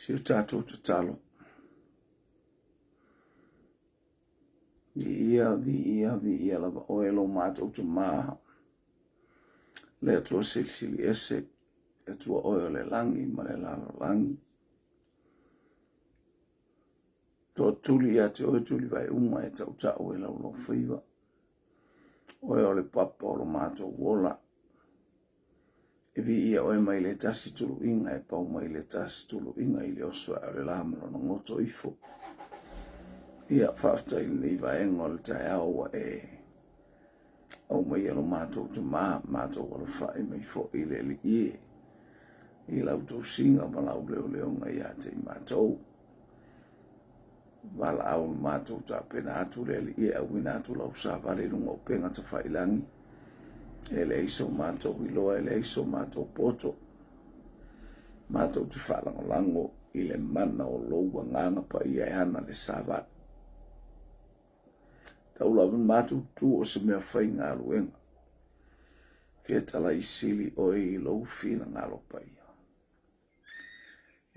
Si o tātou te talo. Vi ia lava o elo mātou te maha. Le atua silsili ese. Le atua oe le langi ma le lalo langi. Tō tuli ate oe tuli vai uma e tau tau e lau lo whiwa. Oe o le papa o lo mātou wola. E vi ia oe mai le tasi tulu inga e pau mai le tasi tulu inga i le osua o le lamaro na ngoto ifo. Ia whafta i ni vaenga o le tai aua e au mai alo mātou te mātou o le whae mai fo i le li ie. I lau tau singa ma lau leo leonga i ate i mātou. Wala au mātou ta pena atu le li ie au wina atu lau sa vale lunga o penga ta whailangi. E le iso mātou i loa, e le iso mātou poto. Mātou te whalango lango i le mana o loua nganga pa ia e ana le savat. Tau lawan mātou tu o se mea whai ngā luenga. Kia tala i sili o i lou whina ngā lopa ia.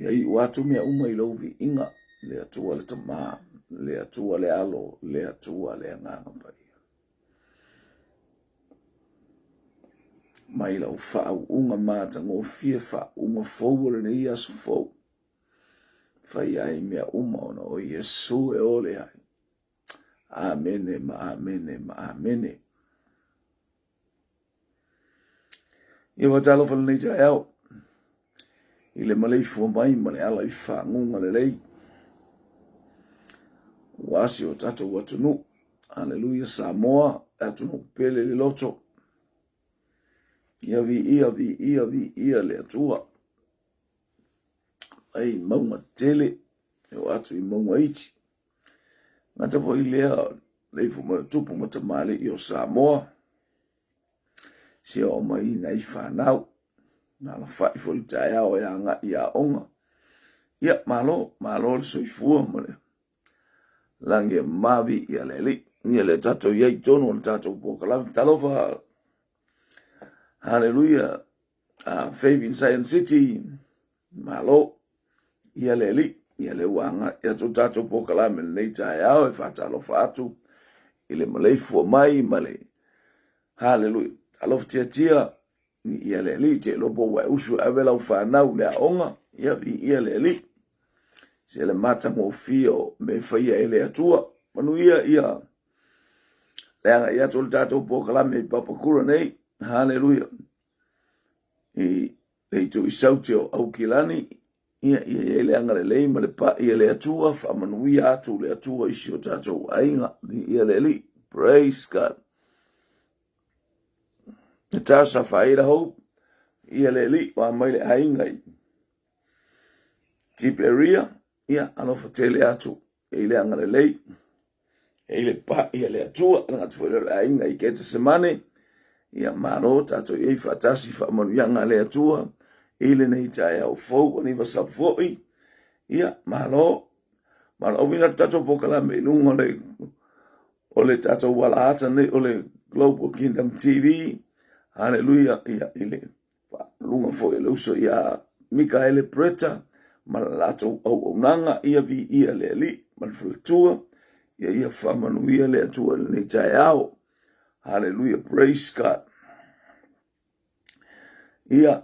Ia i watu mea uma i lou vi inga, le atua le tamaa, le atua le alo, le atua le nganga pa ia. Mai lau whau unga māta ngō fia whau unga fau le nei asu fau. Whai ai mea uma ona o Yesu e ole ai. Amene ma amene ma amene. Ia watalo whala nei tai au. I le malei fua mai ma le ala i whangunga le lei. Wasi o tato watunu. Hallelujah Samoa. Atunu pele le loto. Ia vi le atua. Ai maunga tele. E watu i maunga iti. Ngata po i lea leifu ma tupu ma tamale i o Samoa. Si o mai nei whanau. Nga la whai fo li tai au e anga i a onga. Ia malo le soifua ma le. Lange mavi i a leli. Ia le tato iei tono le tato pokalam. Talofa. Hallelujah. Faith in Science City. Malo. Ia leli. Ia le wanga. Ia to tato pokalam nei tai au e whatalo whatu. Ile malei fua mai male. Hallelujah. Alof tia. Ia leli. Te lopo wa usu awela u whanau lea onga. Ia leli. Se le mata mo fio me whaia ele atua. Manu ia. Leanga ia to tato pokalam e papakura nei. Hallelujah. I to isauti o au kilani. Ia le anga le lei ma le pa ia le atua. Whamanui atu le atua isi o tato ainga. Ia le li. Praise God. E tasa whaira hou. Ia le li. Wa mai le ainga i. Tiperia. Ia alofa tele atu. E le anga le lei. E le pa ia le atua. Langa tuwele le ainga i kete semane. Ia maro tato iei whatasi whamanuianga le atua. Ile nei tai au fau ani wasap foi. Ia malo. Malo wina tato pokala me lunga le. Ole tato wala ata nei ole Global Kingdom TV. Hallelujah. Ia ile. Lunga foi le uso ia Mikaele Preta. Malato au nanga ia vi ia le li. Malfultua. Ia whamanuia le atua nei tai au. Hallelujah, praise God. Ia,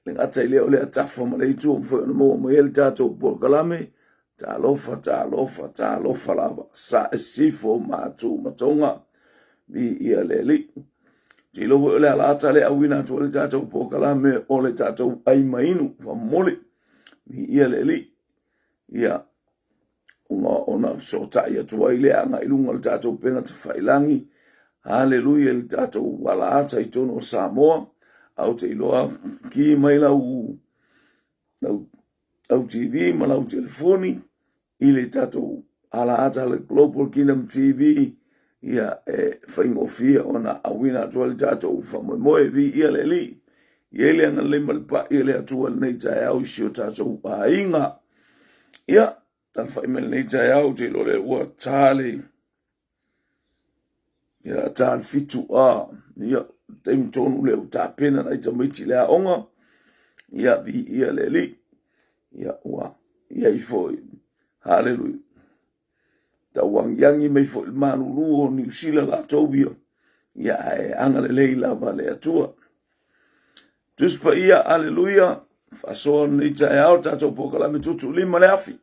le ngata leo le atafa ma le tu mfo no mo el tato porkalame, ta lofa lava. Sa sifo matu matonga bi ia le li. Ti lo le alata le awina to le tato porkalame o le tato ai mainu fa mole bi ia le li. Ia ona sota ia to ile anga ilunga le tato pena te failangi. Hallelujah, le tato wala ata i tono Samoa. Au te iloa ki mai lau TV, ma lau telefoni. I le tato ala ata le Global Kingdom TV. Ia whaingofia ona awina atua le tato whamoe vi ia le li. Ia le anga lima le pa ia le atua nei tai au si o tato inga. Ia, tan whaimele nei tai au te ilo le ua tale. Ia tān fitu ia teim tonu leo tā pena na ita miti lea onga. Ia vi ia le li. Ia ua ia ifoi. Hallelujah. Tawangiangi mai fo manuru o New Zealand la tobio. Ia e anga le lava le atua. Tuspa ia, hallelujah. Fasoa ni tae au tato pokala me tutu lima le afi.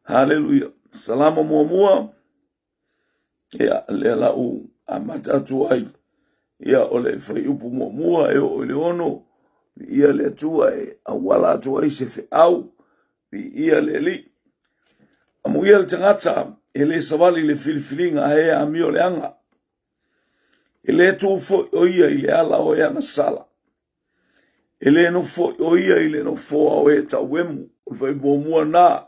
Hallelujah. Salama mua. Ia le lau a matatu ai. Ia ole FIU mua e o le ono. Ia le atua e awala atua ai se fe au. Ia le li. Amu ia le tangata e le savali le filifilinga e a mio le anga. E le tu fo o ia i le ala o anga sala. E le no fo o ia i le no fo o e ta wemu. O fai mua na.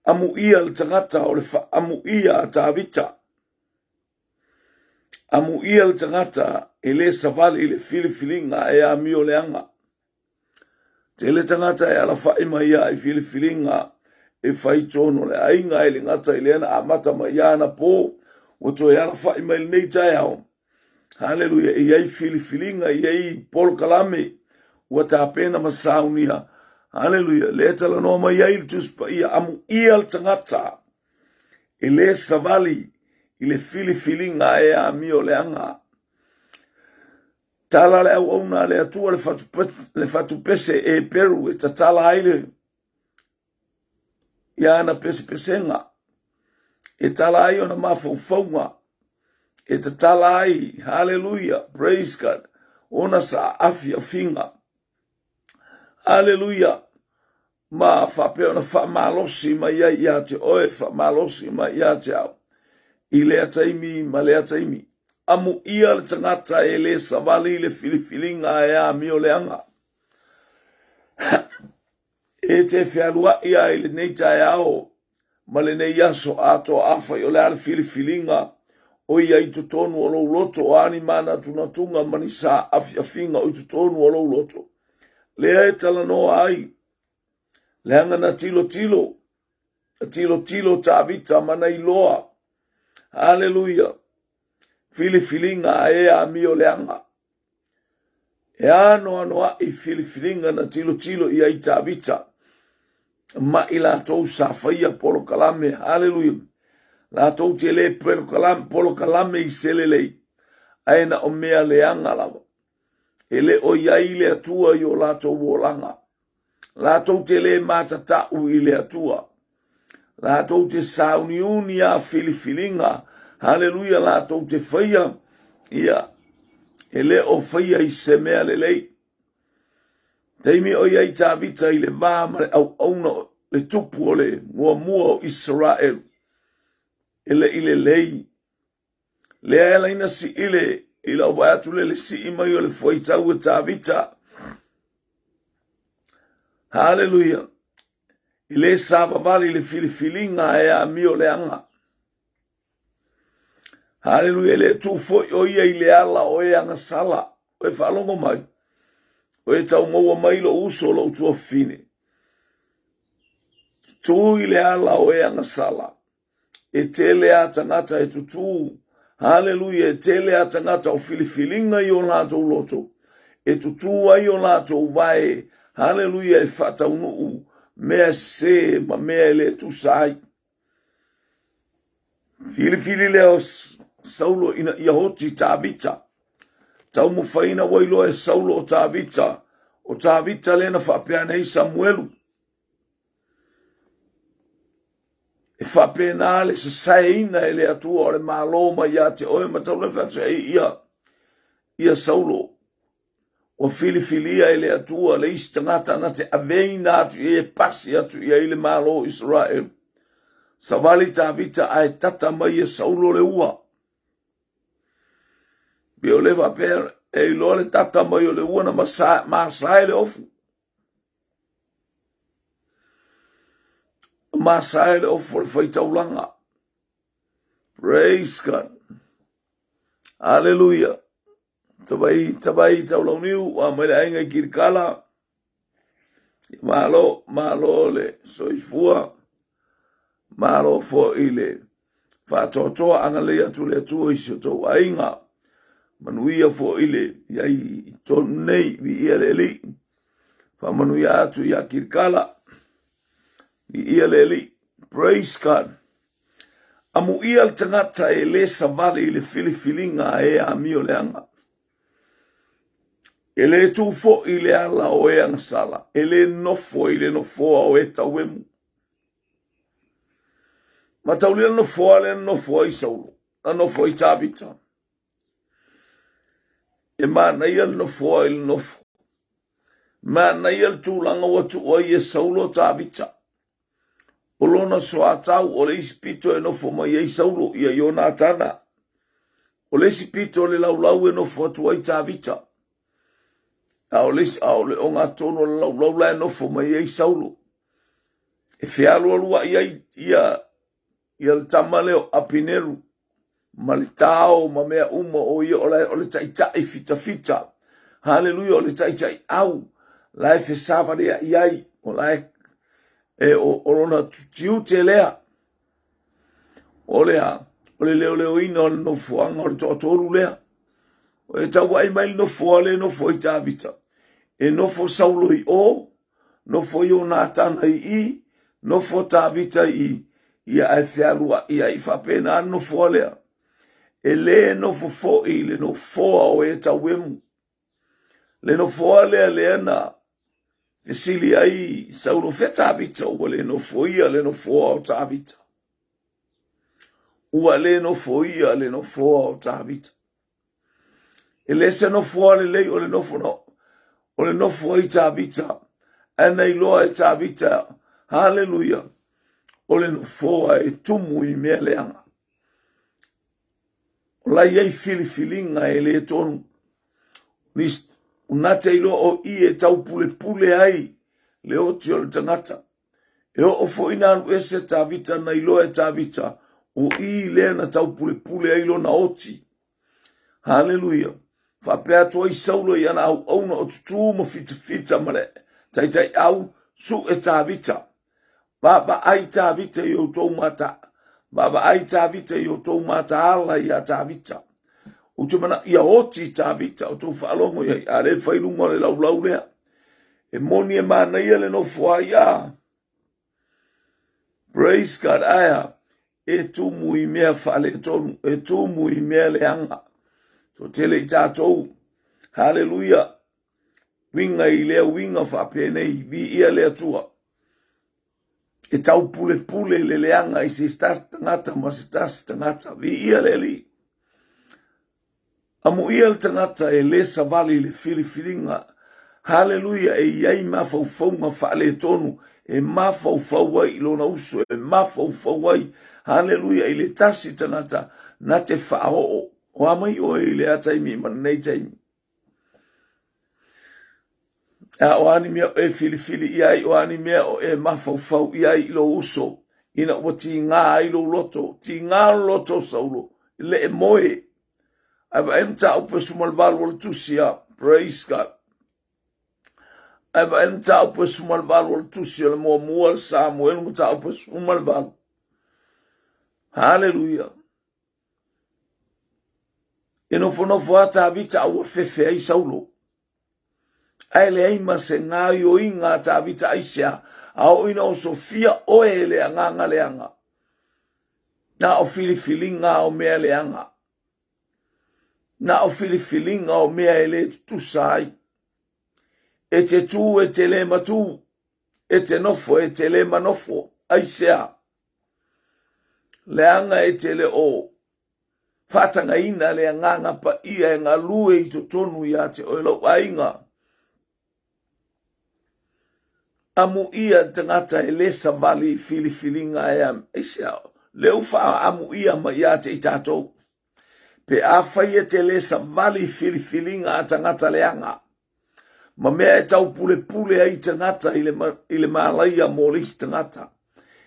Amu ia le tangata o le fa amu ia ta vita. Amu ia le tangata e le savali le filifilinga e a mio le anga. Te le tangata e ala fai mai ia i filifilinga e fai tono le ainga e le ngata i le ana amata mai ana po. O to e ala fai mai le nei tai au. Hallelujah. E ai filifilinga e ai polo kalame. Ua ta pena masaunia. Hallelujah. Le tala no mai ai tuspa ia amu ia le tangata. E le savali i le filifilinga e a mio le anga. Tala le au auna le atua le fatu pese e peru e ta tala aile. Ia ana pese pesenga. E tala ai ona mafaufaunga. E ta tala ai. Hallelujah. Praise God. Ona sa AFI finga. Hallelujah. Ma fa pe ona fa malosi ma ia te oe fa malosi ma ia te au. I le ataimi ma le ataimi. Amu ia le tangata e le savali le filifilinga e a mio le anga. E te whialua ia i le neita e ao. Ma le nei aso ato afa i o le ale filifilinga. O ia i tutonu o lou loto o ani mana tunatunga manisa afiafinga o i tutonu o lou loto. Lea e tala noa ai. Le anga na tilo tilo. Tilo tilo ta vita mana i loa. Hallelujah. Filifilinga e a mio le anga. E ano anoa i filifilinga na tilo tilo i ai ta vita. Ma ila tou sa faia polo kalame. Hallelujah. La tou te le polo kalame i selelei. Aina o mea le anga lava. Ele o iai le atua i o la tou wolanga. La tou te le matatau i le atua. La tou te sauniuni a filifilinga. Hallelujah. La tou te faia. Ia. Ele o faia i se mea le lei. Teimi o iai ta vita i le vāma au auna le tupu o le mua o Israel. Ele i le lei. Le aela ina si ile. Ila o atu le si ima i o le fuaitau e ta vita. Hallelujah. Ile sava vali le filifilinga e a mio le anga. Hallelujah. Le tu foi o ia i le ala o e anga sala. O e whalongo mai. O e tau maua mai lo uso lo utua fine. Tu i le ala o e anga sala. E te le a tangata e tutu. Hallelujah. E te le a tangata o filifilinga i o lato loto. E tutu ai o lato vai. Hallelujah. E fata unu mea se ma mea le tu sai. Filifili leo saulo ina ia hoti tabita. Tau mo faina wailo e saulo o tabita. O tabita lena whapea nei Samuelu. E whapea le se saina e le atua o le maloma ia te oe matau le whatu e ia saulo. O filifilia e le atua le istangata na te aveina atu e pasi atu ia ile malo Israel. Savali tabita ai tata mai e saulo le ua. Bio le vapea e ilo le tata mai o le ua na masai le ofu. Masai le ofu le whaitaulanga. Praise God. Hallelujah. Tabai taulau niu wa mele ainga kirkala. Malo le soifua. Malo fo ile. Fatotoa angale atu le atu isoto ainga. Manuia fo ile. Yai tonu nei vi ia le li. Fa manuia atu ya kirkala. ia leli. Praise God. Amu ia al tangata e le savale i le filifilinga e a mio leanga. E le tufo i le ala o e angasala. E le nofo i le nofoa o e tauemu. Ma taulia nofoa le nofoa i saulo. A nofoa i tabita. E mana ia le nofoa i le nofo. Mana ia le tūlanga watu o i e saulo tabita. O lona soa tau o le ispito e nofo mai e saulo ia iona atana. O le ispito le laulau e nofo atu ai tabita. Ao le onga tono le laulau la e nofo mai e saulo. E fealo alua ia le tamaleo apineru. Ma le tao ma mea uma o ia o le taitai fita. Hallelujah o le taitai au. La e fesava lea iai o la e o rona tiu te lea. O lea, o le leo ina o le nofuanga o le toatoru lea. O e tau ai mai nofua le nofo i tāvita. E nofo saulo i o, nofo i o nātana i, nofo tāvita i, ia ai whiarua, ia i whapena nofua lea. E le nofo fo i le nofoa o e tauemu. Le nofoa lea na, e sili ai saulo fe tāvita ua le nofoia le nofoa o tāvita. Ua le nofoia le nofoa o tāvita. E le se nofoa le lei o le nofo no. O le nofo i tāvita. Ana i loa e tāvita. Hallelujah. O le nofoa e tumu i mea leanga. O la iei filifilinga e le tonu. Unate ilo o i e tau pule ai le oti o le tangata. E o fo ina anu ese tāvita na ilo e tāvita o i le na tau pule ai lo na oti. Hallelujah. Whapea toa i saulo i ana au na o tutu mo fita mare. Tai au su e tāvita. Baba ai tāvita i o tau mata. Baba ai tāvita i o tau mata ala i a tāvita. O te mana ia oti tāvita o tau whaalongo i a le whailunga le lau lea. E moni e mana ia le no fua ia. Praise God aia. E tumu i mea whale tonu. E tumu i mea le anga. So tele i tātou. Hallelujah. Winga i lea winga whapenei. Vi ia lea tua. E tau pule le leanga i se stas tangata ma se stas tangata. Vi ia le li. Amu ia le tangata e le savali le filifilinga. Hallelujah. E iai mawhauwhaunga whaale tonu. E mawhauwhauai i lona uso. E mawhauwhauai. Hallelujah. I le tasi tangata na te whaao. O amai o e le ataimi manei taimi. O ani mea e filifili iai. O ani mea o e mawhauwhau iai i lo uso. Ina o ti ngā i lo loto. Ti ngā loto saulo. Le e moe. Ava emta upe sumalvalu al tusia. Praise God. Ava emta upe sumalvalu al tusia. Le mua Samuel muta upe sumalvalu. Hallelujah. E no fonofo ata vita au fefe ai saulo. Ai le aima se ngā yo i ngā ta vita aisia. Au ina o Sofia o e le anga leanga. Na o filifilinga o mea leanga. Na o filifilinga o mea ele tusai. E te tu e te le matu. E te nofo e te le manofo. Aisia. Leanga e te le o. Fatanga ina le nganga pa ia e ngā lue i to tonu ia te oilo ainga. Amu ia tangata e le savali filifilinga e am. Eisia, leu wha amu ia ma ia te i tātou. Pe AFI e te le savali filifilinga a tangata leanga. Ma mea e tau pule ai tangata i le malaia mo lisi tangata.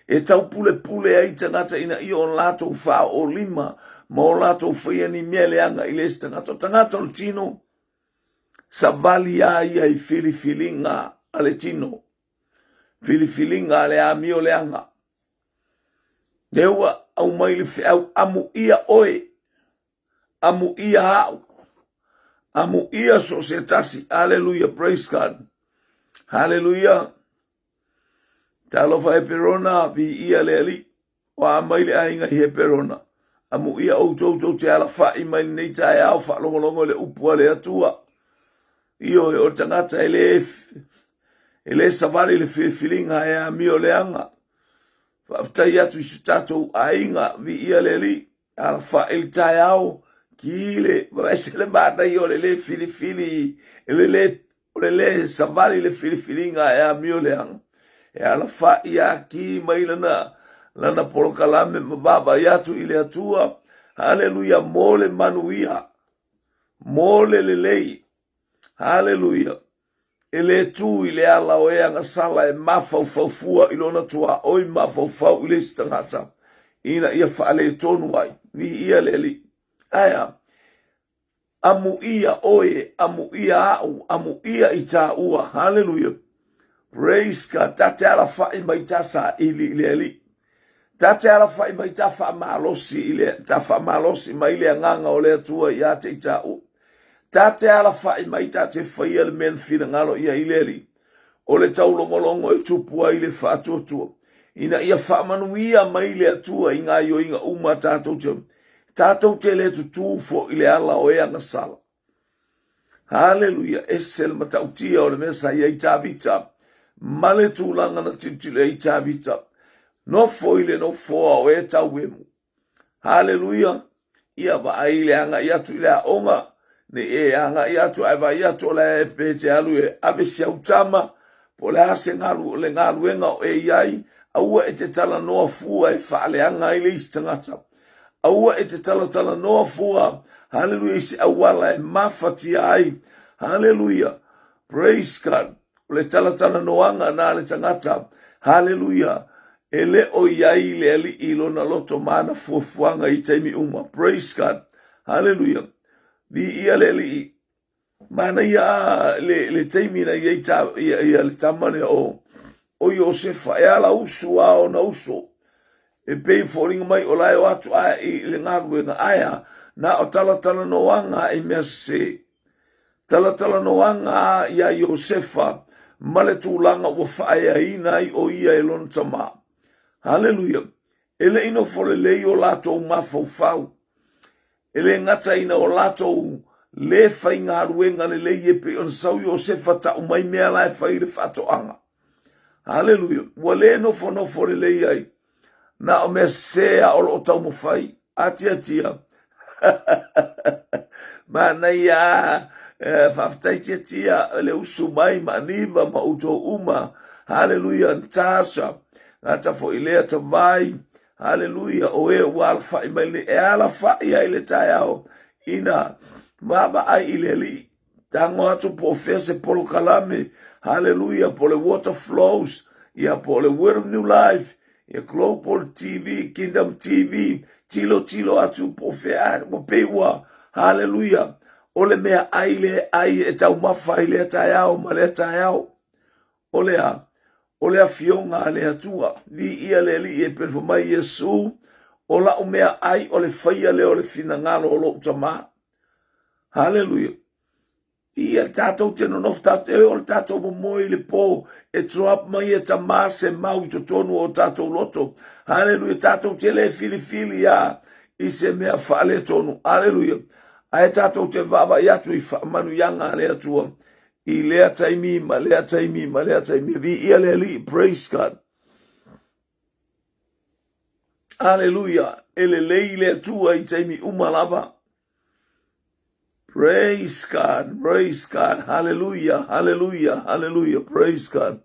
E tau pule ai tangata ina i on lato wha o LIMA. Ma o lato whaia ni mea leanga i lesi tangata. Tangata o tino. Savali ai ai filifilinga a le tino. Filifilinga le a mio leanga. Deua au maili au amu ia oe. Amu ia au. Amu ia societasi. Hallelujah. Praise God. Hallelujah. Talofa e perona vi ia le ali. Wa mai le ainga he perona. Amu ia o tau te ala fa i mai nei tae au fa longo le upua le atua. Io e o tangata ele savali le filinga e a mio le anga. Whaftai atu isu tatou ainga vi ia le li. Ala fa il tae au ki le waesele mata i o le fili. Le savali le filinga e a mio le anga. E ala fa ia ki mai lana porokalame mababa yatu ile atua. Haleluya mole manuia. Mole lelei. Haleluya. Ele tu ile ala o anga sala e mafaufafua ilona tua oi mafaufau ile stangata. Ina ia faale tonu ai. Ni ia leli. Aya. Amu ia oe. Amu ia au. Amu ia ita ua. Haleluya. Praise God. Tate ala fai maitasa ili leli. Tate ala fai maitafa malosi ile. Tafa malosi ma ile nganga ole tua ia te ita u. Tate ala fai maita te whaia le men fina ngalo ia ileli. O le taulongolongo e tupua ile whaatotua. Ina ia whaamanuia maile atua i ngā yo inga uma tātou te. Tātou te le tutu fo ile ala o ea ngasala. Haleluya. Esel matautia o le mesa ia i tāvita. Male tūlanga na tintile i tāvita. No fo ile no foa o e tau emu. Haleluya. Ia wa aile anga ia tu ile a onga. Ne e anga ia tu ai vai atu le e pete alu e ave si autama po le ase ngalu le ngalu enga o e iai aua e te tala noa fua e whaale anga i le istangata aua e te tala noa fua hallelujah isi awala e mafati ai hallelujah praise God le tala noanga na le tangata hallelujah ele o iai le ali ilo na loto mana fuafuanga i teimi uma praise God hallelujah Di ia leli mana ia le teimina ia le tamane o Iosefa e ala usu o na uso e pei foringa mai o lai o atu a i le ngaruenga aya na o tala noanga i mea se tala noanga ia Iosefa male tūlanga ua whaea ina i o ia e lon tama hallelujah ele ino fore lei o lato mafaufau ele ngata ina o lato le fai ngā ruenga le le yepe on sau Iosefa ta umai mea lai fai le fato anga. Hallelujah. Wa le no fo le le ai. Na o mea sea o tau mo fai. Atia. Mana ia faftai tia le usu mai maniva ma uto uma. Hallelujah. Ntasha. Ngata fo ilea ta vai. Hallelujah. O e wala fai mai le e ala fai ai le tai au. Ina maba ai ileli. Tango atu po fese polo kalame. Hallelujah. Po le water flows. Ia po le word of new life. Ia global TV, kingdom TV. Tilo atu po fea. Po pewa. Hallelujah. Ole mea ai le ai e tau mawhai le tai au. Ma le tai au. Ole a fionga le atua, vi ia le li e perfo mai Yesu, o la o mea ai o le whaia le o le fina ngalo o lo tama. Hallelujah. Ia tātou te nonof tātou o le tātou mo moi le po, e troap mai e tama se mau to tonu o tātou loto. Hallelujah. Tātou te le fili ia, i se mea whaale tonu. Hallelujah. Ai tātou te vava i atu i manu yanga le atua. I lea taimi, ma lea taimi. Vi ia lea li, praise God. Hallelujah. Ele lei lea tua i taimi umalava. Praise God. Hallelujah. Praise God.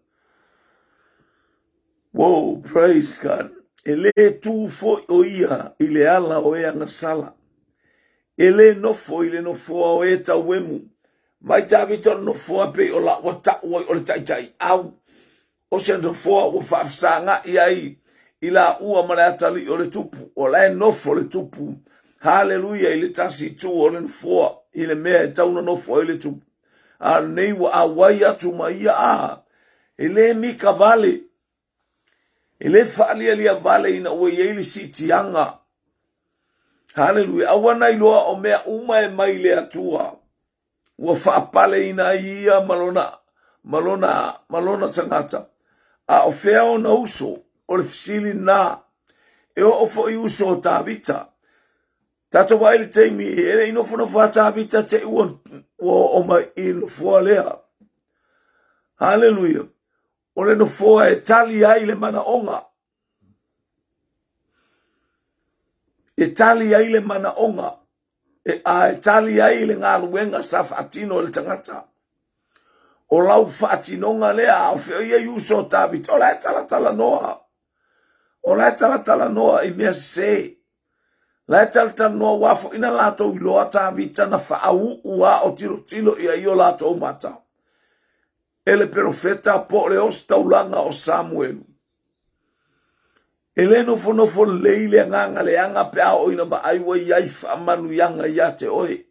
Whoa, praise God. Ele tu fo o ia, ile ala o ea ngasala. Ele no fo o e ta wemu. Mai tavi ton no foa pe o la wata o le tai au o se no foa o fafsanga i ila ua malatali o le tupu o la no fo le tupu hallelujah ile tasi tu o le foa ile me tau no fo ile tupu a nei wa awaya tu mai a ile mi kavale ile fali ali vale ina o ile sitianga hallelujah awana iloa o mea uma e mai le atua Wa whaapale ina ia malona tangata. a o fea o na uso o le fisili na e o fo i uso o tāwita. Tato wa ili teimi ele ino fono fa tāwita te uon o mai ilo fua lea. Hallelujah. O le no fua e tali ai le mana onga. E tali ai le mana onga. E tali ai le ngā luenga sa whaatino le tangata. O lau whaatinonga lea o feo ia uso o tāwita. O lai tala noa. O lai tala noa i mea se. Lai tala noa wafo ina lato i loa tāwita na whaau ua o tilo ia i o lato mata. Ele profeta po le ostaulanga o Samuel. Ele no fono leile nganga le anga pe a oina ba aiwa iai whaamanu yanga ia te oe.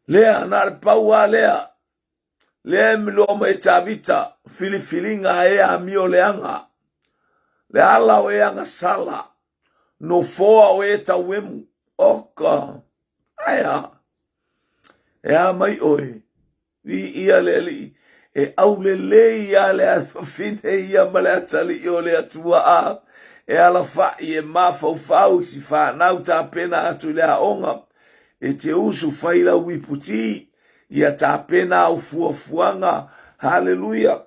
Lea nare paua lea. Lea miloma e tāwita filifilinga e a mio le anga. Le ala o e anga sala. No foa o e tauemu. Oka. Aya. E a mai oe. Vi ia le li. E au le ia le fine ia male atali i o le atua a. E ala fai e mafau si whanau ta pena atu le aonga. E te usu whaila wiputi. Ia ta pena au fuafuanga. Hallelujah.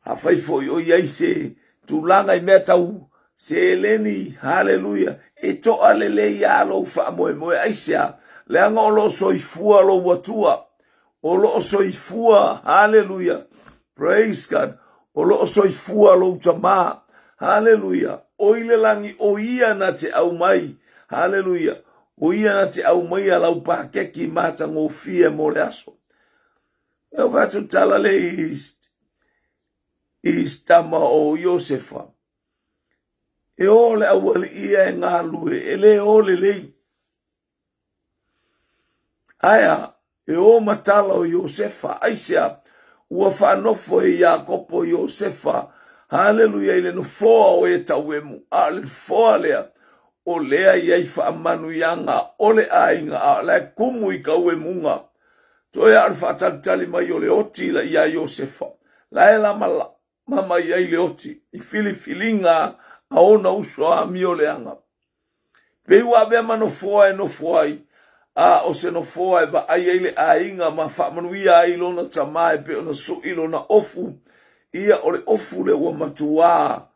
Ha whai foi o iai se tulanga i mea tau. Se eleni. Hallelujah. E toa le ia alo wha moe moe aisea. Le anga o lo soifua lo watua. O lo soifua, hallelujah, praise God. O lo soifua lo tama, hallelujah. O ile langi o ia na te au mai, hallelujah. O ia na te au mai ala upakeki mata ngofia mo le aso. Eu vatu tala le istama o Josefa. E o le awali ia e ngā lue, e le o le lei. Aya. E o matala o Josefa, aisea, ua whanofo e Iakopo Josefa, hallelujah, ile no foa o e tauemu, a le foa lea, o lea iai whaamanu yanga, o le ainga, a le kumu i kauemunga, to e ar whatatali mai o le oti la ia Josefa, la e la mama iai le oti, i filifilinga, a ona uso a mi o leanga. Pe ua vea mano foa e no foa i, a o se no foa e ba ai ele ainga ma whaamanuia ai lona tamae pe ona so ilona ofu ia o le ofu le ua matua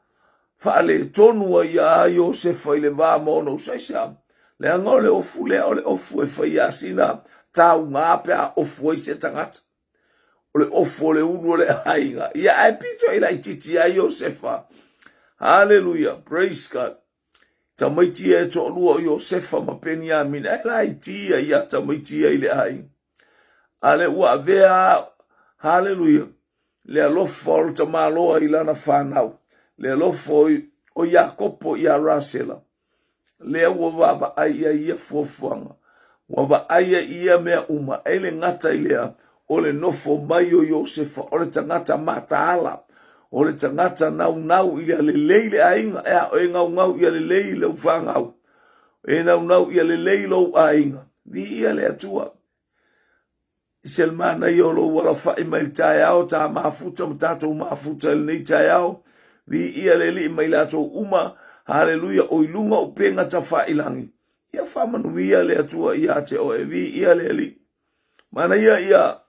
whaale tonua ia Josefa i le vā mono usaisa le anga o le ofu e whai asina tau ngā pe a ofu i se tangata o le ofu o le unu o le ainga ia ai pito i la ititi a Josefa. Hallelujah, praise God. Tamaitia e to lua o Josefa ma penia mina e lai tia ia tamaitia i le ai. Ale ua vea, hallelujah, le alofo o tamaloa i lana whanau. Le alofo o Iakopo i a Rasela. Le ua wava aia ia fuafuanga. Wava aia ia mea uma. Ele ngata i lea o le nofo mai o Josefa. O le tangata mataala. O le tangata nau ia le leile ainga ea o e ngau ia le leile u whangau. E nau ia le leile u ainga. Vi ia le atua. Selmana i olo wala whai mai tai au ta mafuta mtato mafuta le nei tai au. Vi ia le li mai lato uma. Hallelujah o ilunga o penga ta whailangi. Ia whamanu ia le atua ia te o e vi ia le li. Mana ia.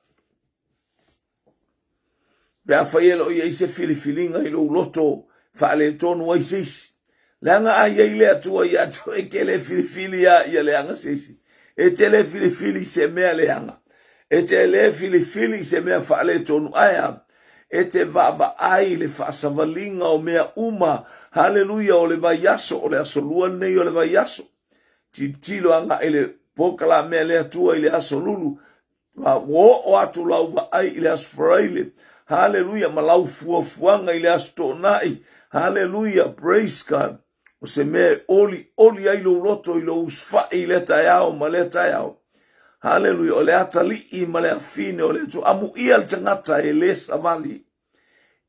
Pea whaielo ia i se filifilinga i lo loto whaale tonu ai seisi. Leanga ai ia i le atua i atua e ke le filifili ia leanga seisi. E te le filifili se mea leanga. E te le filifili se mea whaale tonu aia. E te vava ai le whaasavalinga o mea uma. Hallelujah o le vaiaso o le aso lua nei o le vaiaso. Tilo anga i le pokala mea le atua i le aso lulu. O atu lau va ai i le aso fraile. Hallelujah, malau fuafuanga i le asto nai. Hallelujah, praise God. O se mea oli ai lo loto i lo usfa i le taiao, ma le taiao. Hallelujah, o le atali i ma le afine, o le tu amu ia le tangata e le savali.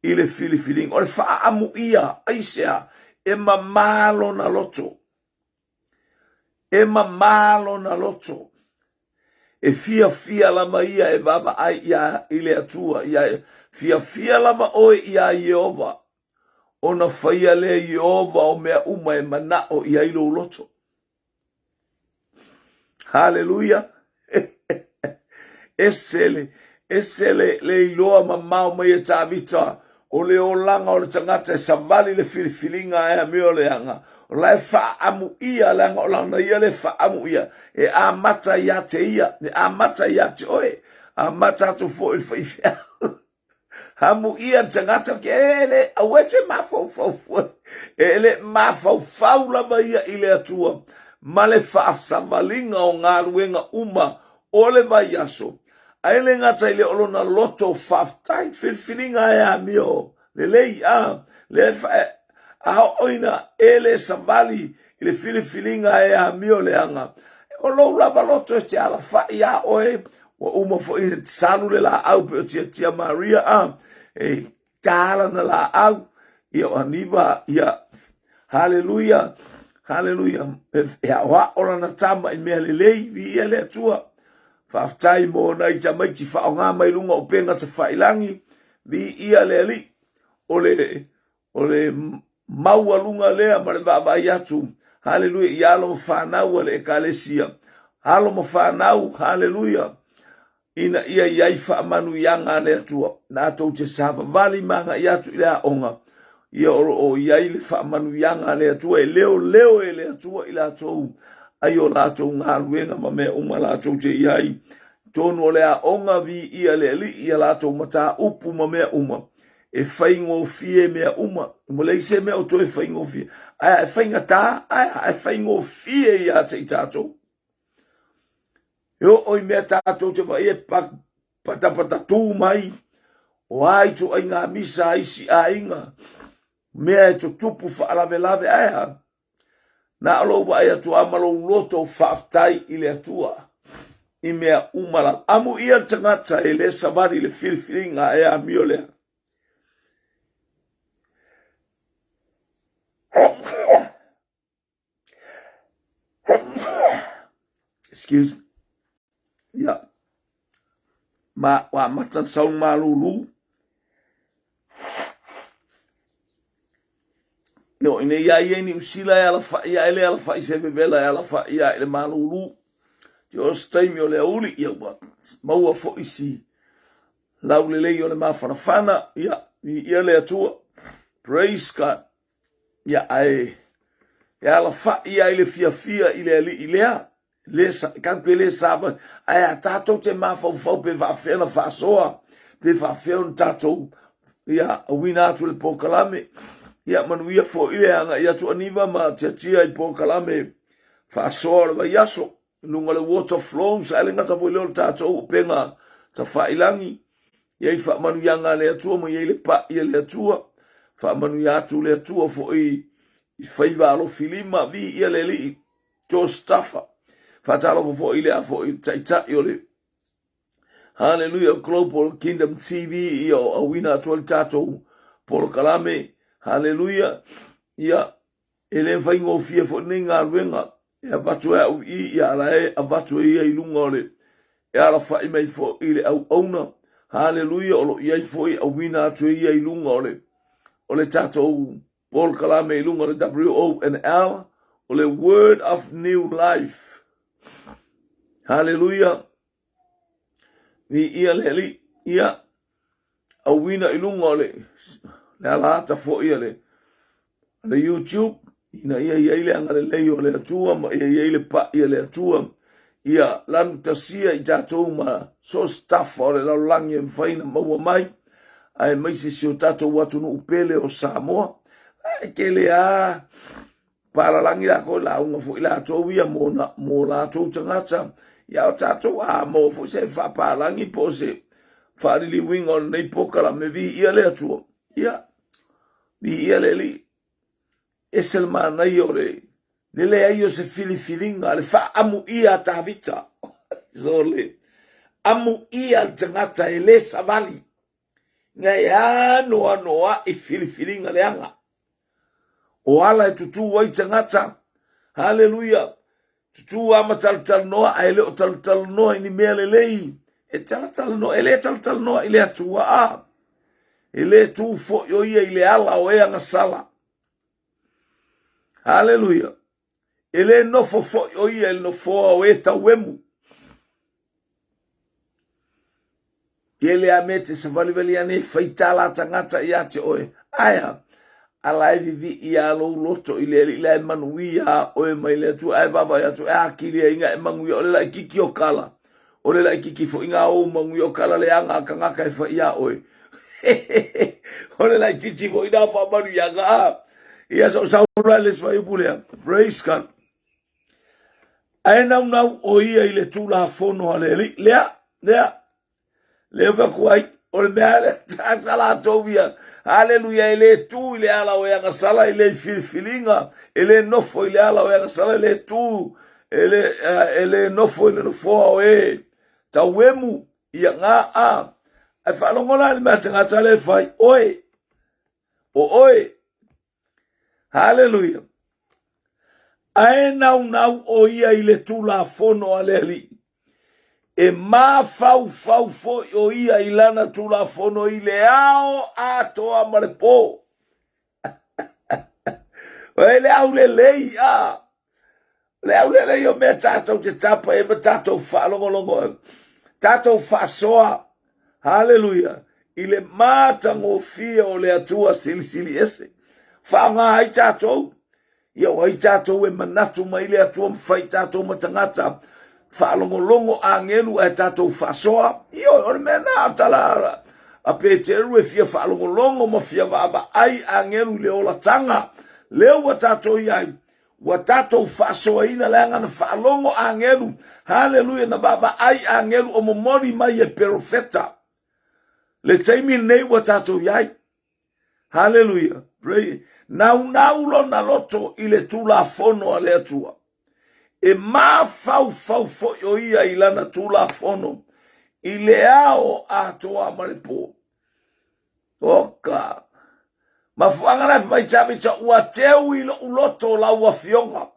I le filifiling, o le faa amu ia, aisea, e mamalo na loto. E mamalo na loto. e fia lama ia e baba ai ia ile atua ia fia lama oe ia Yehova ona faia le Yehova o mea uma e mana o ia ilo loto. Hallelujah. Esele le iloa mamau mai e tāwita o le o langa o le tangata e savali le filifilinga e a meo le anga o lai wha amu ia langa o langa ia le wha amu ia e a mata ia te ia e a mata ia te oe a mata tu fo il whaifia amu ia tangata ke ele a wete mafau ele mafau lama ia ile atua ma le wha savalinga o ngā ruenga uma o le vai aso. Aile ngata ile olona loto faftai filfilinga e a mio lelei le a oina ele savali ile filfilinga e a mio le anga o lo lava loto te ala fa ia oe o uma fo i salu le la au pe tia Maria e kala na la au ia aniva ia hallelujah e wa olana tama i me lelei vi ele tua Faftai mo na i tamaiti whaonga mai lunga o penga ta whailangi vi ia le ali o le maua lunga lea ma le babai atu. Hallelujah. I alo mo whanau le ekalesia. Alo mo whanau. Hallelujah. Ina ia iai whaamanu ianga le atua. Na atou te sava vali manga i atu i lea onga. Ia o iai le whaamanu ianga le atua e leo e le atua i la atou. Ayo lato ngā ruenga ma mea uma lato te iai. Tono o lea onga vi ia le li ia lato mata upu ma mea uma. E whaingo fie mea uma. Mo leise mea o toi whaingo fie. Aya e whainga tā, aya e whaingo fie ia te i tātou. Yo oi mea tātou te vai e patapata tū mai. O ai tu ai ngā misa isi a inga. Mea e to tupu whaalave aya. Na alo wa ia tu amalo loto whaftai i le atua. I mea umala. Amu ia tangata e le savari le filfilinga e a mio lea. Excuse me. Yeah. Wa matan saung malulu. No, ine ia ni usila ya la fa ia ele ala fa se bevela ya la fa ia ele malulu. Jo stai mi ole uli ia ba. Mau fo isi. La ule le ole ma fana ia le atua. Praise God. Ya ai. Ya la fa ia ele fia ile le sa kan pele saba. Ai tato te ma fo pe va fena fa soa. Pe va fe un tato. Ya wina tu le pokalame. Ia manuia fo ile anga ia tu aniva ma tia I po kalame fa sor va yaso lunga le water flows ale ngata fo le tato penga ta fa ilangi ia fa manuia nga le tu mo ia le pa ia le tu fa manuia tu le tu fo I fa lo filima vi ia le li to staffa fa talo fo ile fo taita ile hallelujah global kingdom TV io a wina tu tato por kalame Hallelujah. Ia ele vai ngofia fo ninga ruenga. Ia patu e ia la e avatu ia I lunga ole. Ia la fa mai fo ile au ona. Hallelujah. Olo ia fo I awina tu ia I lunga ole. Ole tato Paul Kalame I lunga ole WONL. Ole word of new life. Hallelujah. Ni ia leli ia awina I lunga ole. La lata fo ia le YouTube ina ia ile angale le o le atua ma ia ile pa ia le atua ia lan tasia I tatou ma so staff o le langi faina maua mai ai mai se tatou watu no upele o Samoa ai ke le a para langi la ko la unga fo ila to ia mo la to tangata ia o tatou mo fo se fa pa langi po se fa li wing on nei pokala me vi ia le atua ia Ia leli esel mana iore lele ayo se filifilinga le fa amu ia tavita zole amu ia tangata ele savali ngai anoa I filifilinga leanga o ala tutu wai tangata hallelujah tutu ama tal noa ele o tal noa ini mele lei e tal noa ele tal noa ile atua a ele tu fo yo ia ile ala o e anga sala. Hallelujah. Ele no fo yo ia ele no fo o e ta wemu. Ele amete se valiveliane faitala tangata ia te oe. Aya. Ala e vivi ia lo loto ile manuia o e mai le tu ai baba ya tu a kiri inga e mangui o le la kiki o kala. O le la kiki fo inga o mangui o kala le anga kanga kai fa ia oe. O le la titi fo ina fa manu ya ga. Ia so le swa ibulea. Praise God. Ai nau o ia ile tu la fono ale lea. Leva kuai o le mea tala tovia. Hallelujah, ele tu ile ala o yanga sala ile filinga ele nofo ile ala o yanga sala ile tu ele nofo ile nofo o e tawemu ia nga a ai falongola le matanga tale fai oi oi. Hallelujah. Ai nau o ia ile tu la fono aleli e ma fau fo o ia ilana tu la fono ile ao ato amarepo. Ele au le lei a. Le au le lei o me tato te tapa e me tato fa longo. Tato fa soa. Hallelujah. Ile mata ngofia o le atua silisili ese. Fa nga ai tato. Yo ai tato e manatu ma ile atua mfai tato matangata. Falongolongo angelu e tato fasoa io ormena atala a peteru e fia falongolongo mo fia baba ai angelu le ola tanga le wa tato yai wa tato fasoa ina langa na falongo angelu. Hallelujah. Na baba ai angelu o momori mai e profeta le taimi nei wa tato yai. Hallelujah. Pray nau lo na loto ile tula fono ale atua e ma fau fo yo ia ilana tula fono ile ao atoa marepo oka mafanga na vai chavi cha uateu ilo uloto la uafionga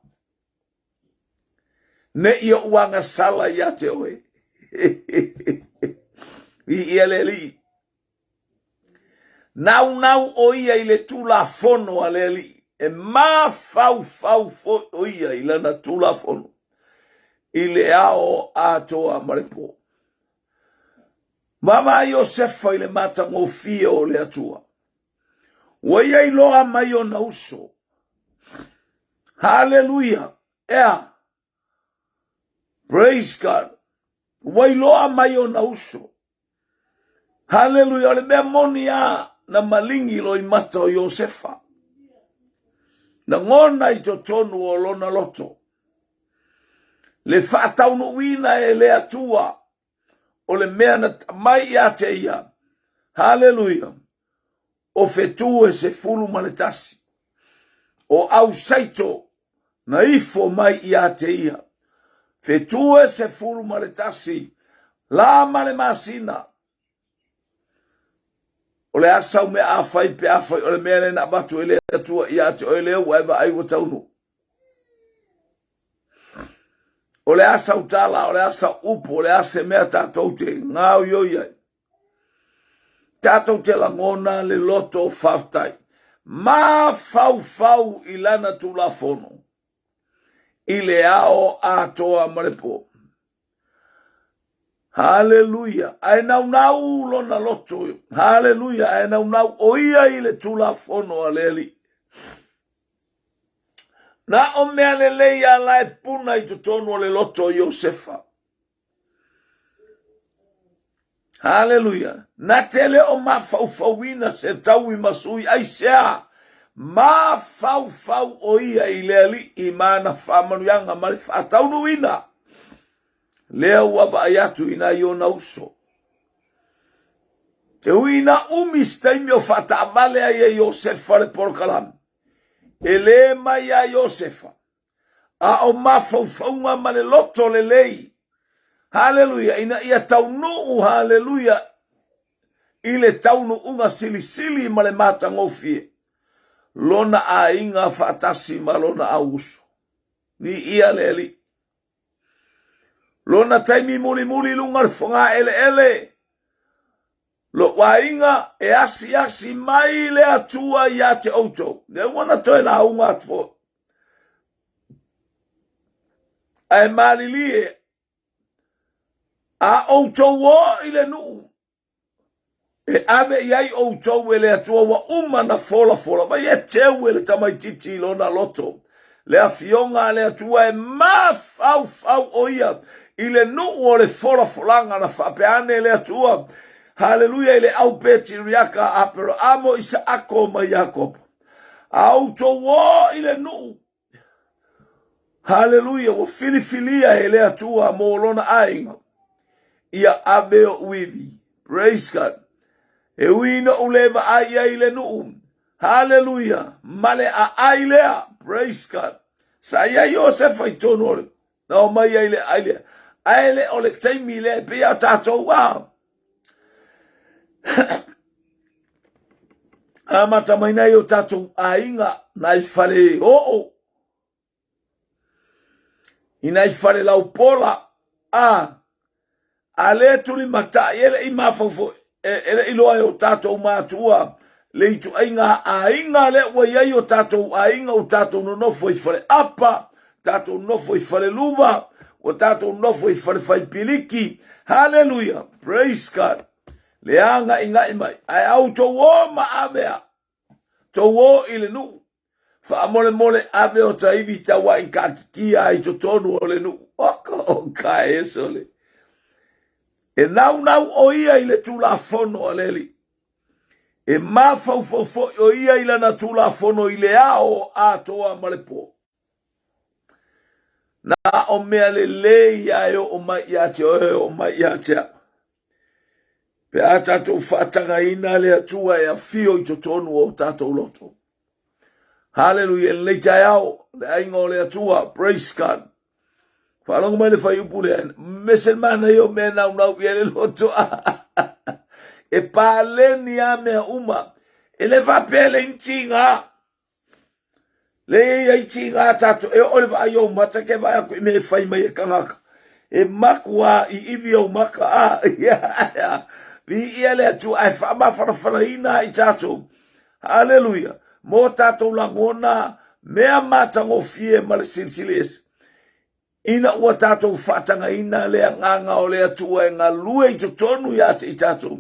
ne ia uanga sala ya tewe ieleli nau o ia ile tula fono aleli e ma fau fo o ia ilana tula fono ile ao atoa marepo. Mama Yosefa ile mata ngofia o le atua. Waya iloa mayo na uso. Hallelujah. Yeah. Praise God. Waya iloa mayo na uso. Hallelujah. Ole bemonia na malingi lo imata o Yosefa. Na ngona I totonu o lona loto. Le fata unu wina e le atua. O le mea na mai ate ia. Hallelujah. O fetu e se fulu maletasi. O au saito na ifo mai iate ia. Fetu e se fulu maletasi. La male masina. O le asa ume AFI pe AFI o le mea na batu ele atua iate o ele waiva ai wataunu. O le asa utala, o le asa upo, o le asa mea tatou te ngau yoiai. Tatou te langona le loto faftai. Ma fau ilana tula fono. Ile ao atoa marepo. Hallelujah. Ai nau lona loto. Hallelujah. Ai nau oia ile tula fono aleli. Na o mea lele ia lai puna I tutonu le loto Yosefa. Hallelujah. Na tele o ma fauwina se taui masui ai sea. Ma fau o ia ileli imana famanu yanga mali fataunu wina. Leo waba ayatu ina yona uso. Te wina umistaimio fatamale aye Yosefa le porkalam. Elema ya Yosefa. A o mafaufaunga male loto lelei. Hallelujah. Ina ia taunu hallelujah. Ile taunu unga silisili male mata ngofie. Lona a inga fatasi malona auso. Ni ia leli. Lona taimi muli lunga fonga ele. Lo wainga e asi mai le atua ia te auto. Ne wana toi la unga atfo. Ai marilie a auto wo ile nu. E ave iai auto ele atua wa na fola. Vai e teu ele tamai titi lona loto. Le afionga le atua e fau oia. Ile nu o le fola na fapeane le atua. Hallelujah, ile au peti riaka apero amo isa ako ma Jacob. Auto wo ile nu. Hallelujah, wo filifilia ile atua mo lona ainga. Ia abeo wivi. Praise God. E wina uleva aya ile nu. Hallelujah. Male a ailea. Praise God. Saya Yosef ai tonore. Na o mai ile ailea. Aile ole taimi le pia tato wa. Amata maina yo tato ainga na ifale ina ifale la upola ale tuli mata ele imafofo ele ilo yo tato matua le itu ainga le wa yo tato ainga o tato no foi ifale apa tato no foi ifale luva o tato no foi ifale fai piliki. Hallelujah, praise God. Leanga inga imai ai auto wo ma avea to wo ile nu fa mole ave o taivi tawa inkakia ai to tonu ole nu oka esole e nau o ia ile tula fono aleli e mafa fo o ia ile na tula fono ile ao a toa malepo na o meale ya yo o mai ya cha pe atato fatanga ina le atua ya FIU i totonu o tato loto. Hallelujah, le jayao, le aingo le atua, praise God. Whalongo mai le FIU pule, mesen mana yo mena unau le loto. E pale ni ame uma, e le vapele inchinga. Le ya inchinga tato, e oliva ayo matake vaya ku me fai mai kangaka. E makua i ivi o maka, vi ele tu ai fama faraina i tato. Hallelujah. Mo tato langona mea matango fie male silsiles. Ina ua tato fatanga ina le nganga o le atua nga lue i tonu ya te i tato.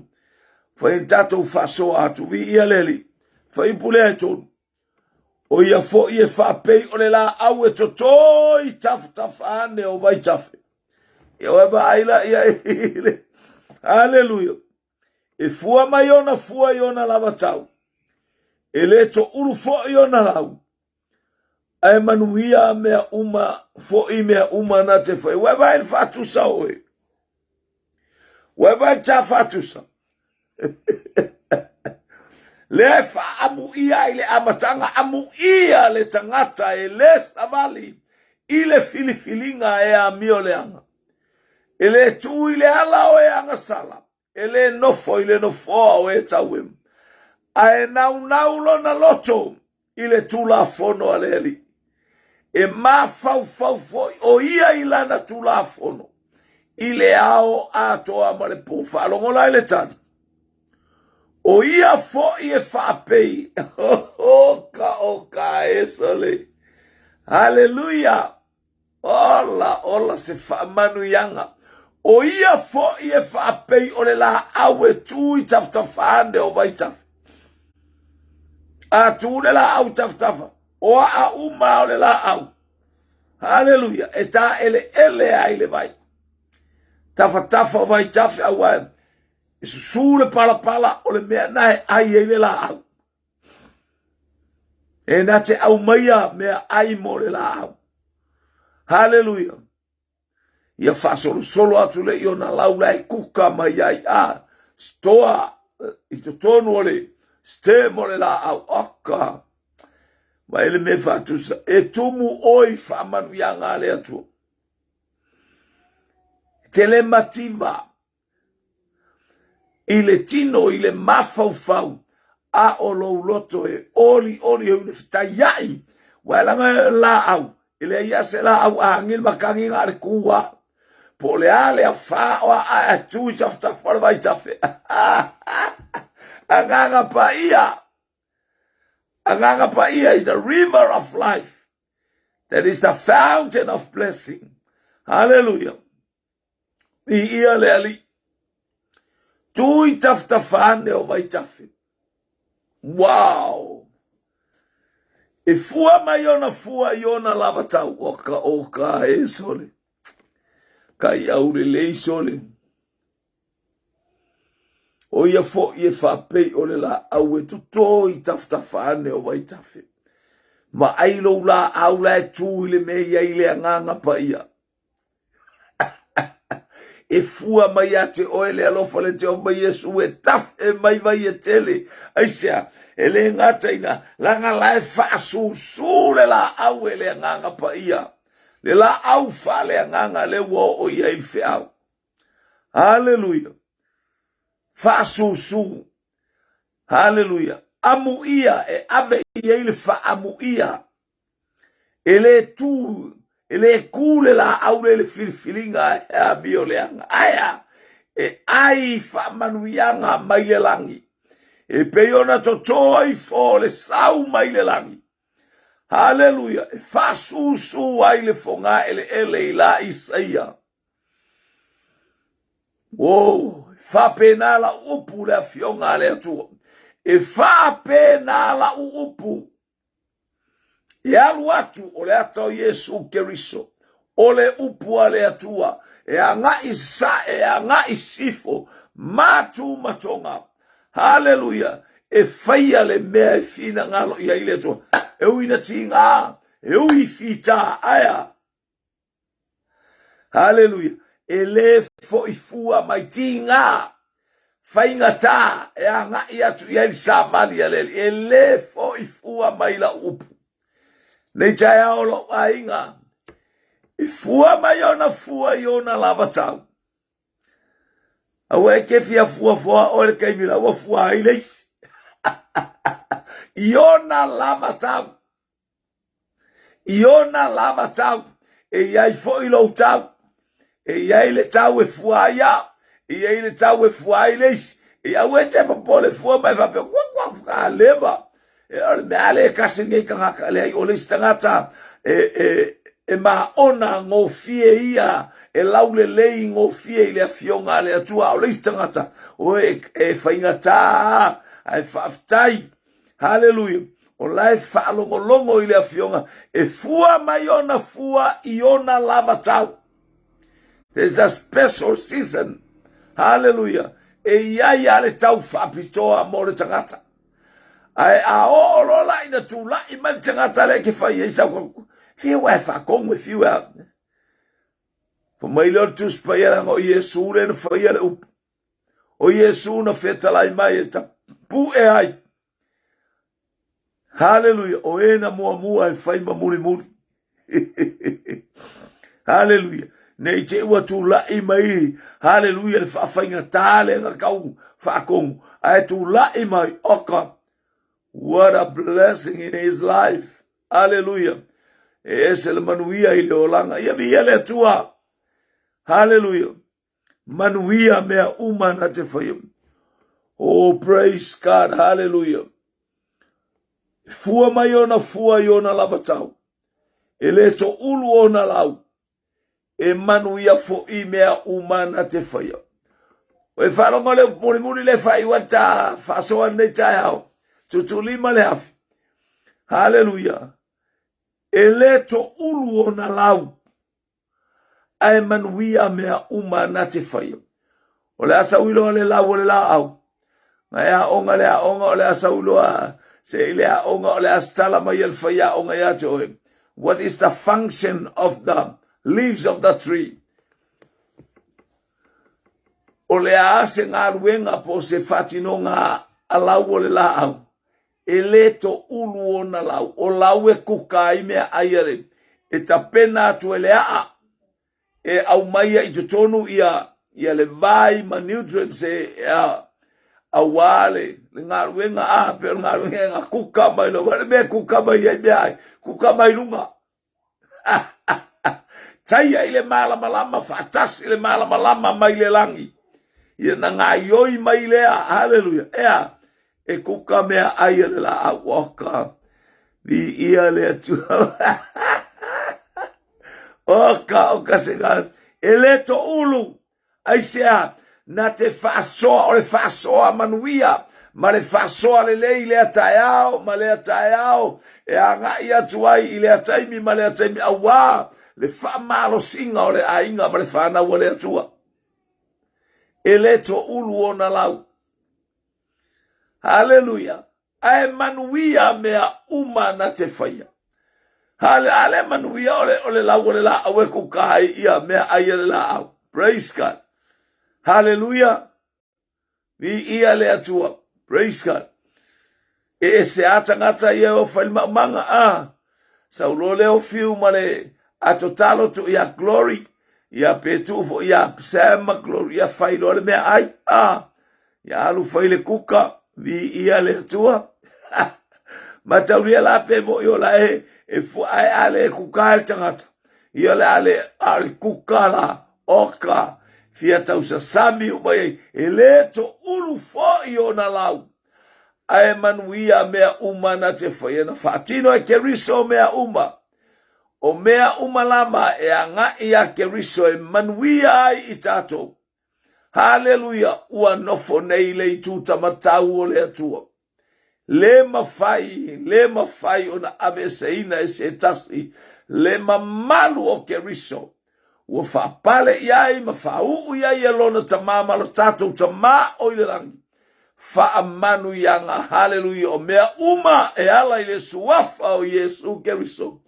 Fa in tato faso atu vi eleli. Fa i pule ai tonu. O ia fo i e fa pei o le la au e toto i taf ane o vai tafe. Ia weba aila ia ile. Hallelujah. E fua maiona fua iona lava tau. E leto ulu fo iona lau. Ai manuia mea uma fo i mea uma na te fai. Weba il fatusa oe. Weba il ta fatusa. Le fa amu ia ile amatanga amu ia le tangata e le savali. Ile filifilinga e a mio leanga. Ele tu ile ala o e anga sala. Ele nofo ile nofo o e tawim. Ae nau lo na loto. Ile tula fono aleli. E ma fau o ia ilana tula fono. Ile ao atoa male po falongola ile tani. O ia fo i e whapei. Oka esole. Hallelujah. Ola se whamanu yanga. O ia fo i e whapei o le la awe tui taftafande o vai taf. A tu le la au taftafa. O a uma o le la au. Hallelujah. E ta ele a ile vai. Tafatafa o vai taf a wai. Isu sule pala o le mea nae ai ele la au. E na te au maia mea ai mo le la au. Hallelujah. Ia solo atu le iona laula e kuka mai ai stoa i to tonu ole ste mo le la au aka. Ma ele me fatusa e tumu oi whamanu yanga le atu. Telemativa. Ile tino ile mafau a olo loto e oli une fitayai. Walanga la au. Ile ia se la au a ngil makangi ngare kuwa. po le ale a fa o a tu chafta for vai tafe agaga paia is the river of life, that is the fountain of blessing. Hallelujah. Ia le ali tu chafta fane o vai tafe. Wow. E fua mai ona fua iona lava tau o ka e sole. Kai aure lei sole. O ia fo ie whapei o le la au e tuto I taftafane o vai tafe. Ma ailo la au la e tū le me ia I le anganga pa ia. E fua mai ate o ele alofa le te o mai Yesu e taf e mai vai e tele. Aisea, ele ngata ina langa la e whaasu su le la au e le anganga pa ia. Le la au fa le anganga le wo o ia I whiau. Hallelujah. Whaasu su. Hallelujah. Amu ia e ave ia I le wha amu ia. Ele tu ele kule la aule le filfilinga e a bioleanga. Aya, e ai fa manuianga mai le langi. E peiona totoa I fo le sau mai le langi. Hallelujah. E fa su ai le fonga ele la Isaia. Wow. Fa pena la upu le fionga le atua. E fa pena la upu. E alu atu o le atau Yesu Keriso. O le upua le atua. E anga isa e anga isifo. Matu matonga. Hallelujah. E faia le mea e fina ngalo ia ile atua. E uina tinga. E ui fita aya. Hallelujah. E le fo ifua mai tinga. Fainga ta. E anga iatu ia ili sa mali ya leli. E le fo ifua mai la upu. Nei chaya olo ainga. I fua mai ona fua iona lava tau. Awe kefia fua ole kaimila wa fua ileisi. Iona lava tau. Iona lava tau. E iai fo ilo tau. E iai le tau e fua ia. E iai le tau e fua ileisi. E awe tepa pole fua mai vape. Kwa leva. Me ale kasi ngai kanga le o le stangata e ma ona ngo fie ia e laule lei ngo fie le fionga le atua o le stangata o e faingata ai faftai. Hallelujah. O lai falongo longo ile fionga e fua maiona fua iona lava tau. There's a special season. Hallelujah. E ia le tau fapitoa mo le tangata. Ai a o lo la ina tu la I man tangata le ke fai isa ko fi wa fa ko mo fi wa fo mai lo tu spaiera ngo Yesu le fa ia le o Yesu na feta la mai ta pu e ai. Hallelujah. O ena mo ai fai ma muri Hallelujah. Nei te wa tu la I mai. Hallelujah. Le fa fa nga tale nga kau fa ko ai tu la I mai oka. What a blessing in his life. Hallelujah. Ese le manuia I le olanga. Ia mi ele tua. Hallelujah. Manuia mea umana te whaia. Oh, praise God. Hallelujah. Fua mai ona fua iona lava tau. E le to ulu ona lau. E manuia fo I mea umana te whaia. O e whalonga le muri le whai wata. Whasoa nei tai hao. TUUTUU LIMA le AFI. Hallelujah. Eleto ulu ona lau. Ai manuia mea umana te whaia. O le asa uilo le lau o le la au. Ngai a onga o le asa uilo a. Se le a onga o le astala mai el whaia onga ia te oe. What is the function of the leaves of the tree? O le a se ngā ruenga po se whatino ngā alau o le la au. Eleto ulu ona lau. O lau e kuka I mea aiare. E ta pena atu ele a. E au maia I tutonu ia le vai ma nutrients e au wale. Le ngā ruenga a. Pero ngā ruenga kuka mai lo. Wale mea kuka mai ai mea ai. Kuka mai lunga. taia ile malama fatas ile malama maile langi ia na ngaioi mailea haleluya ea e kuka mea aia la awaka vi ia le tu oka sega eleto ulu aisea na te fasoa o le fasoa manuia ma le fasoa le atayao ma le atayao e anga ia tuai ile ataimi ma le ataimi awa le fa malo singa o le ainga ma le fana o le atua eleto ulu ona lau haleluya ai manuia mea uma na te faia ale manuia ole lau ole la awe kukai ia mea aia le la au praise God haleluya vi ia le atua praise God e se atangata ia o falma manga saulo le o fiu male atotalo tu ia glory ia petufo ia sama glory ia failo le mea ai ia alu faile kuka vi ia le atua matauria la pe mo yo la e fu ai ale kuka el tangata ia le ale kuka la oka fia tausa sami ubai eleto ulu fo yo na lau ai manuia mea uma na te foi na fatino e keriso mea uma o mea uma lama e anga ia keriso e manuia ai itato haleluya ua nofo nei le tuta matau o le atua le mafai ona abeseina e se tasi le mamalu o keriso ua faapale iai ma faau iai alona tamama lo tatou tama o ile langi faamanu ianga haleluya o mea uma e ala ile suafa o Yesu Keriso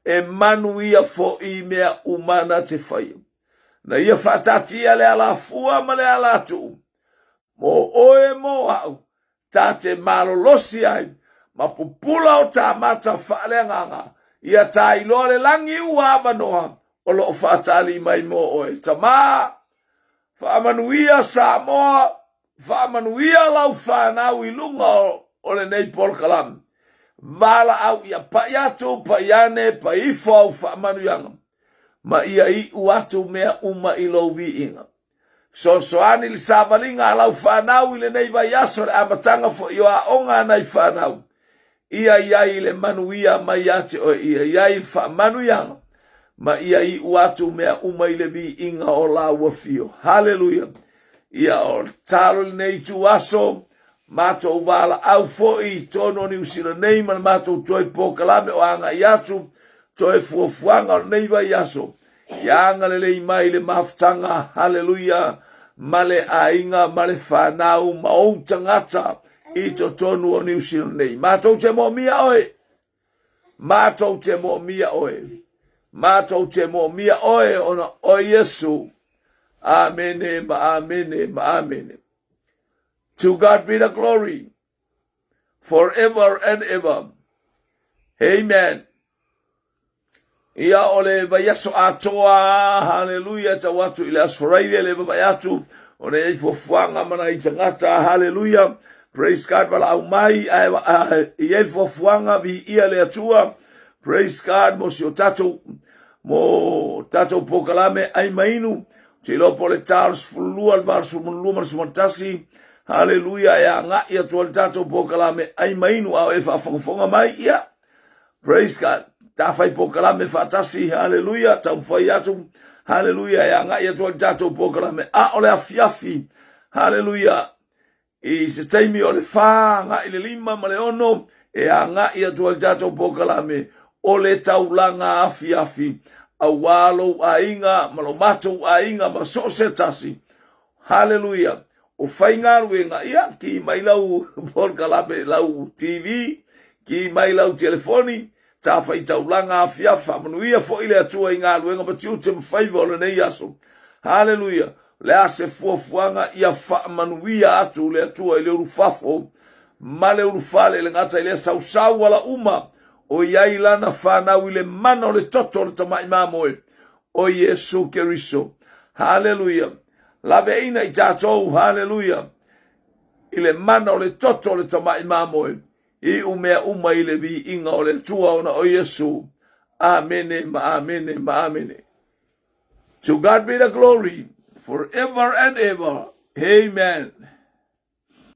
e manu ia fo i mea uma na te whaia na ia whatatia le ala fua ma le ala tu mo oe mo au ta te malolosi ai ma pupula o ta mata whaale nganga ia ta ilo le langi ua manoa o lo whatali mai mo oe tama whaamanuia sa moa whaamanuia lau whanau i lunga o le nei polkalam vala au ia paiatu paiane paifo au whaamanuianga ma ia i uatu mea uma i lo vi inga so ani li savalinga lau whanau i le nei vai aso le amatanga fo i a onga nei whanau ia i le manuia mai ate o ia i whaamanuianga ma ia i uatu mea uma i le vi inga o la wafio haleluya ia o talo nei tu aso mato wala au foi tono ni usira nei man mato toi pokalame o anga iatu toi fuafuanga nei va yaso yanga le mai le maftanga haleluya male ainga male fanau mau tangata ito tono ni usira nei mato te mo mia oe mato te mo mia oe mato te mo mia oe ona o Yesu amen amen. To God be the glory forever and ever. Amen. Ia ole vayaso atoa, hallelujah, ta watu ile asfaraile le vayatu, one ifo fuanga mana itangata, hallelujah. Praise God wala umai, ia ifo fuanga vi ia le atua. Praise God mo sio tato pokalame ai mainu, tilo pole tars fulua alvarsu muluma sumantasi. Hallelujah ya nga ia tual tato pokalame ai mainu au e whafonga mai ia. Praise God. Ta fai pokalame fatasi. Hallelujah. Ta mfai atu. Hallelujah ya nga ia tual tato pokalame a ole afiafi. Hallelujah. I se taimi ole fa nga ile lima maleono e a nga ia tual tato pokalame ole taulanga afiafi. Awalo ainga malomato ainga masosetasi. Hallelujah. O whainga ruenga ia ki mai lau polkalape lau TV, ki mai lau telefoni, ta whai taulanga awhiawha, manuia fo ile atua i ngā ruenga matiu te mwhaiva o le nei aso. Hallelujah. Le ase fuafuanga ia wha manuia atu le atua i le urufafo, ma le urufale le ngata i le sausau wala uma, o iai lana whanau i le mana o le toto le tamai mamoe, o Yesu Keriso. Hallelujah. Lave ina i tātou, hallelujah. Ile mana o le toto le tamai mamoe. I umea uma i le vi inga o le tua ona o Yesu. Amene, ma amene, ma amene. To God be the glory forever and ever. Amen.